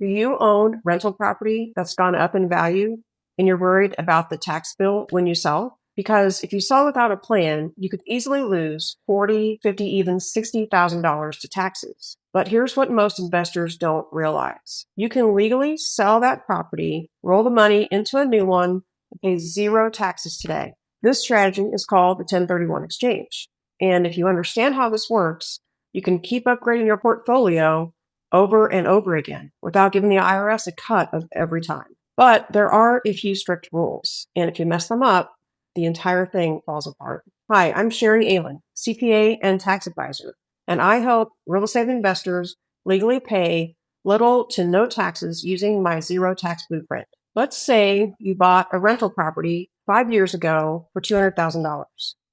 Do you own rental property that's gone up in value and you're worried about the tax bill when you sell? Because if you sell without a plan, you could easily lose 40, 50, even $60,000 to taxes. But here's what most investors don't realize. You can legally sell that property, roll the money into a new one, and pay zero taxes today. This strategy is called the 1031 exchange. And if you understand how this works, you can keep upgrading your portfolio over and over again without giving the IRS a cut of every time. But there are a few strict rules, and if you mess them up, the entire thing falls apart. Hi, I'm Sherry Aylen, CPA and tax advisor, and I help real estate investors legally pay little to no taxes using my zero tax blueprint. Let's say you bought a rental property 5 years ago for $200,000.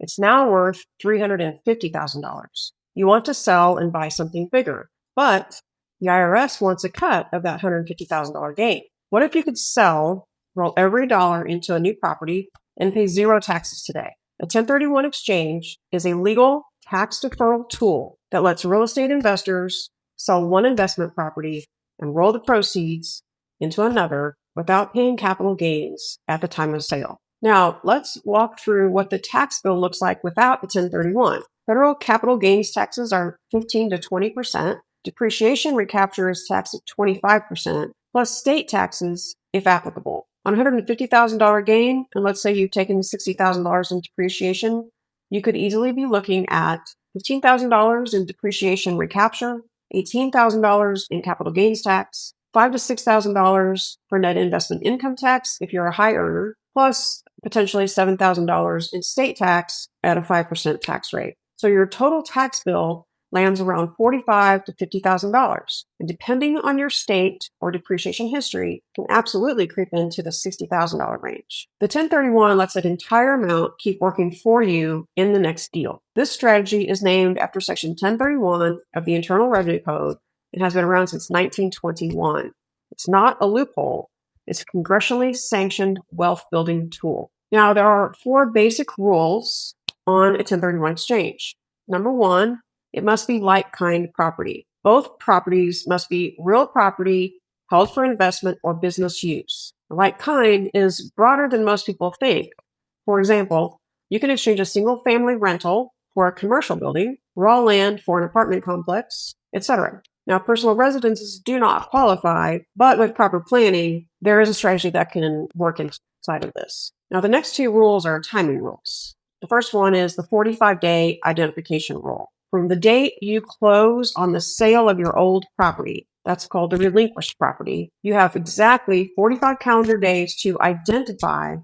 It's now worth $350,000. You want to sell and buy something bigger, but the IRS wants a cut of that $150,000 gain. What if you could sell, roll every dollar into a new property, and pay zero taxes today? A 1031 exchange is a legal tax deferral tool that lets real estate investors sell one investment property and roll the proceeds into another without paying capital gains at the time of sale. Now, let's walk through what the tax bill looks like without the 1031. Federal capital gains taxes are 15 to 20%. Depreciation recapture is taxed at 25%, plus state taxes if applicable. On $150,000 gain, and let's say you've taken $60,000 in depreciation, you could easily be looking at $15,000 in depreciation recapture, $18,000 in capital gains tax, $5,000 to $6,000 for net investment income tax if you're a high earner, plus potentially $7,000 in state tax at a 5% tax rate. So your total tax bill lands around $45,000 to $50,000. And depending on your state or depreciation history, can absolutely creep into the $60,000 range. The 1031 lets that entire amount keep working for you in the next deal. This strategy is named after Section 1031 of the Internal Revenue Code and has been around since 1921. It's not a loophole. It's a congressionally sanctioned wealth building tool. Now, there are 4 basic rules on a 1031 exchange. Number 1, it must be like-kind property. Both properties must be real property held for investment or business use. Like-kind is broader than most people think. For example, you can exchange a single-family rental for a commercial building, raw land for an apartment complex, etc. Now, personal residences do not qualify, but with proper planning, there is a strategy that can work inside of this. Now, the next 2 rules are timing rules. The first one is the 45-day identification rule. From the date you close on the sale of your old property, that's called the relinquished property, you have exactly 45 calendar days to identify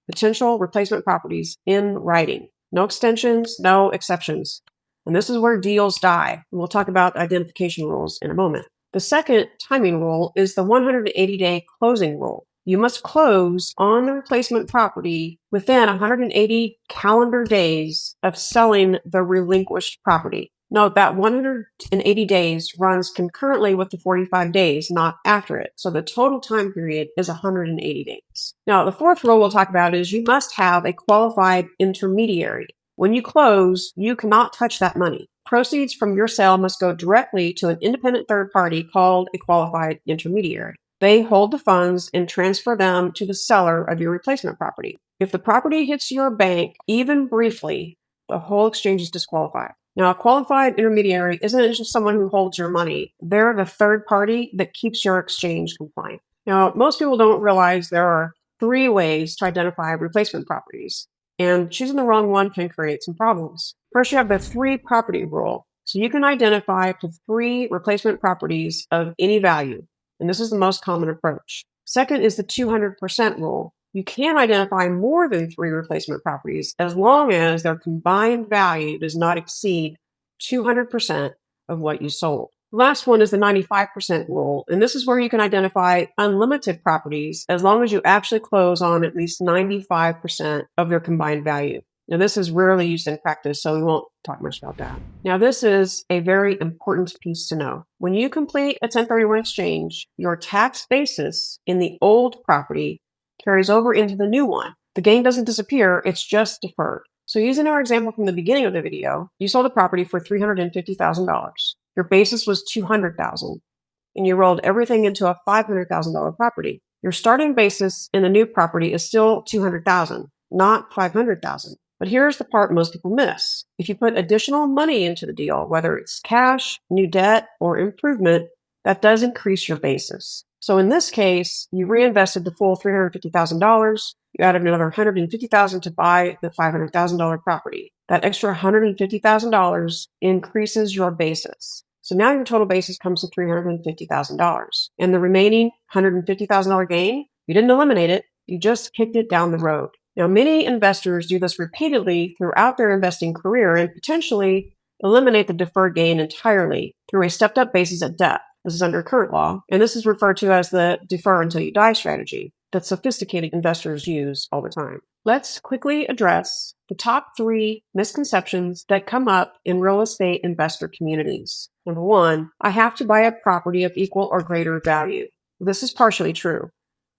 potential replacement properties in writing. No extensions, no exceptions. And this is where deals die. We'll talk about identification rules in a moment. The second timing rule is the 180-day closing rule. You must close on the replacement property within 180 calendar days of selling the relinquished property. Note that 180 days runs concurrently with the 45 days, not after it. So the total time period is 180 days. Now, the fourth rule we'll talk about is you must have a qualified intermediary. When you close, you cannot touch that money. Proceeds from your sale must go directly to an independent third party called a qualified intermediary. They hold the funds and transfer them to the seller of your replacement property. If the property hits your bank, even briefly, the whole exchange is disqualified. Now, a qualified intermediary isn't just someone who holds your money. They're the third party that keeps your exchange compliant. Now, most people don't realize there are 3 ways to identify replacement properties, and choosing the wrong one can create some problems. First, you have the 3 property rule. So you can identify up to 3 replacement properties of any value, and this is the most common approach. Second is the 200% rule. You can identify more than 3 replacement properties as long as their combined value does not exceed 200% of what you sold. The last one is the 95% rule, and this is where you can identify unlimited properties as long as you actually close on at least 95% of their combined value. Now, this is rarely used in practice, so we won't talk much about that. Now, this is a very important piece to know. When you complete a 1031 exchange, your tax basis in the old property carries over into the new one. The gain doesn't disappear, it's just deferred. So using our example from the beginning of the video, you sold a property for $350,000. Your basis was $200,000. and you rolled everything into a $500,000 property. Your starting basis in the new property is still $200,000, not $500,000. But here's the part most people miss. If you put additional money into the deal, whether it's cash, new debt, or improvement, that does increase your basis. So in this case, you reinvested the full $350,000. You added another $150,000 to buy the $500,000 property. That extra $150,000 increases your basis. So now your total basis comes to $350,000. And the remaining $150,000 gain, you didn't eliminate it, you just kicked it down the road. Now, many investors do this repeatedly throughout their investing career and potentially eliminate the deferred gain entirely through a stepped-up basis at death. This is under current law, and this is referred to as the defer until you die strategy that sophisticated investors use all the time. Let's quickly address the top 3 misconceptions that come up in real estate investor communities. Number 1, I have to buy a property of equal or greater value. This is partially true.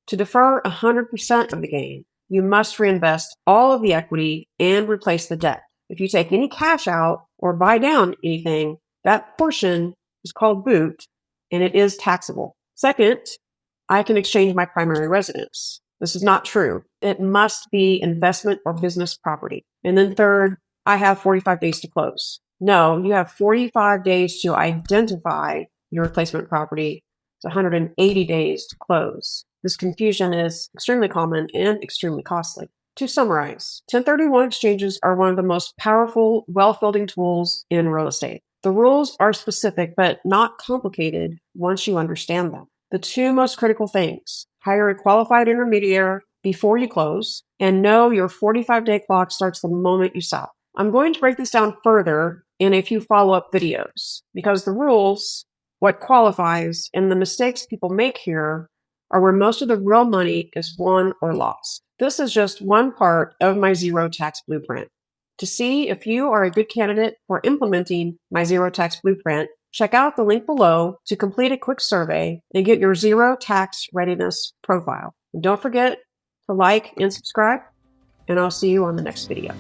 To defer 100% of the gain, you must reinvest all of the equity and replace the debt. If you take any cash out or buy down anything, that portion is called boot, and it is taxable. Second, I can exchange my primary residence. This is not true. It must be investment or business property. And then third, I have 45 days to close. No, you have 45 days to identify your replacement property. It's 180 days to close. This confusion is extremely common and extremely costly. To summarize, 1031 exchanges are one of the most powerful wealth building tools in real estate. The rules are specific but not complicated once you understand them. The 2 most critical things: hire a qualified intermediary before you close, and know your 45-day clock starts the moment you sell. I'm going to break this down further in a few follow-up videos because the rules, what qualifies, and the mistakes people make here are where most of the real money is won or lost. This is just one part of my zero tax blueprint. To see if you are a good candidate for implementing my zero tax blueprint, check out the link below to complete a quick survey and get your zero tax readiness profile. And don't forget to like and subscribe, and I'll see you on the next video.